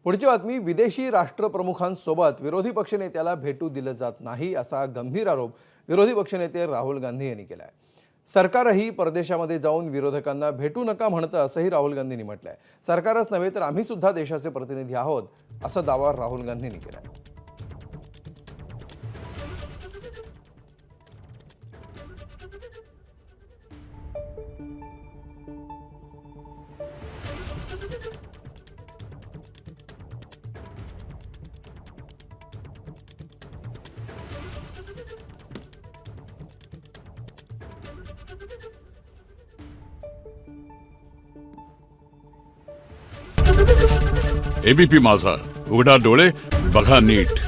पुढची बातमी, विदेशी राष्ट्रप्रमुखांसोबत विरोधी पक्षनेत्याला भेटू दिलं जात नाही असा गंभीर आरोप विरोधी पक्षनेते राहुल गांधी यांनी केला आहे। सरकारही परदेशामध्ये जाऊन विरोधकांना भेटू नका म्हणतं असंही राहुल गांधींनी म्हटलंय। सरकारच नव्हे तर आम्ही सुद्धा देशाचे प्रतिनिधी आहोत असा दावा राहुल गांधींनी केला आहे। एबीपी माझा, उघडा डोळे बघा नीट।